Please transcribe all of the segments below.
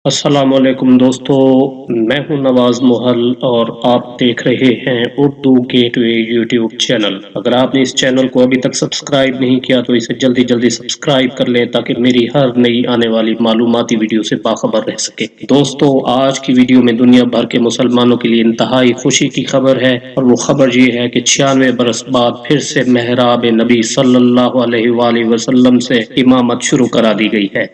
السلام علیکم دوستو، میں ہوں نواز محل اور آپ دیکھ رہے ہیں اردو گیٹ وے یوٹیوب چینل۔ اگر آپ نے اس چینل کو ابھی تک سبسکرائب نہیں کیا تو اسے جلدی سبسکرائب کر لیں تاکہ میری ہر نئی آنے والی معلوماتی ویڈیو سے باخبر رہ سکے۔ دوستو، آج کی ویڈیو میں دنیا بھر کے مسلمانوں کے لیے انتہائی خوشی کی خبر ہے، اور وہ خبر یہ ہے کہ 96 برس بعد پھر سے محراب نبی صلی اللہ علیہ وآلہ وسلم سے امامت شروع کرا دی گئی ہے۔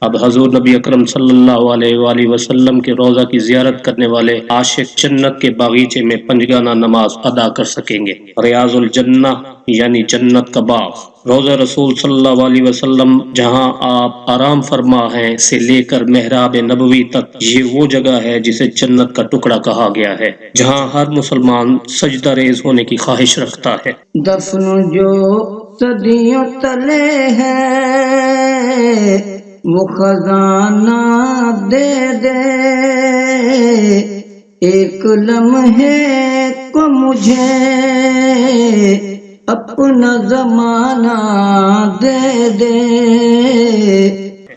اب حضور نبی اکرم صلی اللہ علیہ وآلہ وسلم کے روضہ کی زیارت کرنے والے عاشق جنت کے باغیچے میں پنجگانہ نماز ادا کر سکیں گے۔ ریاض الجنہ یعنی جنت کا باغ، روضہ رسول صلی اللہ علیہ وسلم جہاں آپ آرام فرما ہیں سے لے کر محراب نبوی تک، یہ وہ جگہ ہے جسے جنت کا ٹکڑا کہا گیا ہے، جہاں ہر مسلمان سجدہ ریز ہونے کی خواہش رکھتا ہے۔ دفن جو صدیوں تلے ہے وہ خزانہ دے دے، ایک لمحے کو مجھے اپنا زمانہ دے دے۔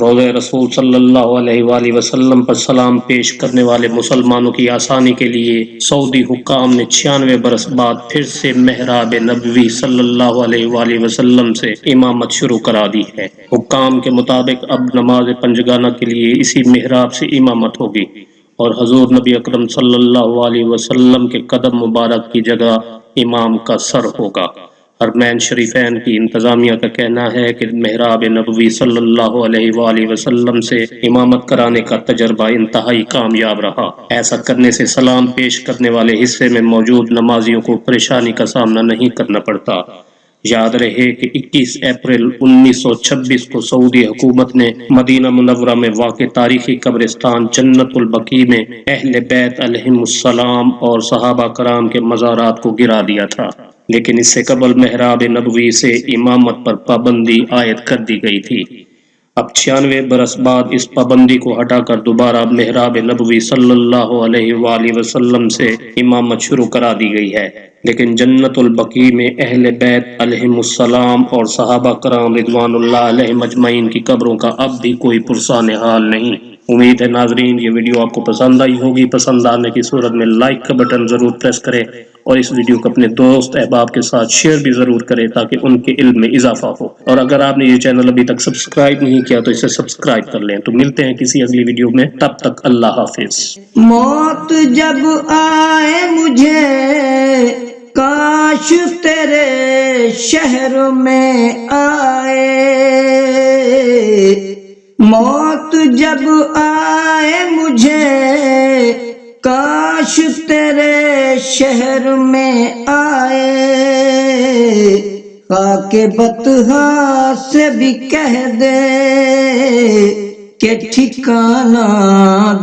روضہ رسول صلی اللہ علیہ وآلہ وسلم پر سلام پیش کرنے والے مسلمانوں کی آسانی کے لیے سعودی حکام نے 96 برس بعد پھر سے محراب نبوی صلی اللہ علیہ وآلہ وسلم سے امامت شروع کرا دی ہے۔ حکام کے مطابق اب نماز پنجگانہ کے لیے اسی محراب سے امامت ہوگی، اور حضور نبی اکرم صلی اللہ علیہ وسلم کے قدم مبارک کی جگہ امام کا سر ہوگا۔ حرمین شریفین کی انتظامیہ کا کہنا ہے کہ محراب نبوی صلی اللہ علیہ وآلہ وسلم سے امامت کرانے کا تجربہ انتہائی کامیاب رہا۔ ایسا کرنے سے سلام پیش کرنے والے حصے میں موجود نمازیوں کو پریشانی کا سامنا نہیں کرنا پڑتا۔ یاد رہے کہ 21 اپریل 1926 کو سعودی حکومت نے مدینہ منورہ میں واقع تاریخی قبرستان جنت البقیع میں اہل بیت علیہم السلام اور صحابہ کرام کے مزارات کو گرا دیا تھا، لیکن اس سے قبل محراب نبوی سے امامت پر پابندی عائد کر دی گئی تھی۔ اب 96 برس بعد اس پابندی کو ہٹا کر دوبارہ محراب نبوی صلی اللہ علیہ وآلہ وسلم سے امامت شروع کرا دی گئی ہے، لیکن جنت البقیع میں اہل بیت علیہم السلام اور صحابہ کرام رضوان اللہ علیہم اجمعین کی قبروں کا اب بھی کوئی پرسان حال نہیں۔ امید ہے ناظرین یہ ویڈیو آپ کو پسند آئی ہوگی۔ پسند آنے کی صورت میں لائک کا بٹن ضرور پریس کریں، اور اس ویڈیو کو اپنے دوست احباب کے ساتھ شیئر بھی ضرور کریں تاکہ ان کے علم میں اضافہ ہو۔ اور اگر آپ نے یہ چینل ابھی تک سبسکرائب نہیں کیا تو اسے سبسکرائب کر لیں۔ تو ملتے ہیں کسی اگلی ویڈیو میں، تب تک اللہ حافظ۔ موت جب آئے مجھے کاش تیرے شہر میں آئے، موت جب آئے مجھے کاش تیرے شہر میں آئے، خاک بطحا سے بھی کہہ دے کہ ٹھکانہ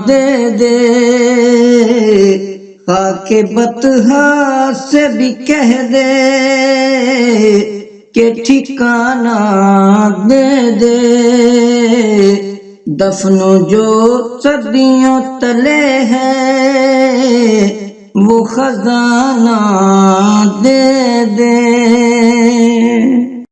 دے دے، خاک بطحا سے بھی کہہ دے کہ ٹھکانہ دے دے، دفن جو صدیوں تلے ہے وہ خزانہ دے دے۔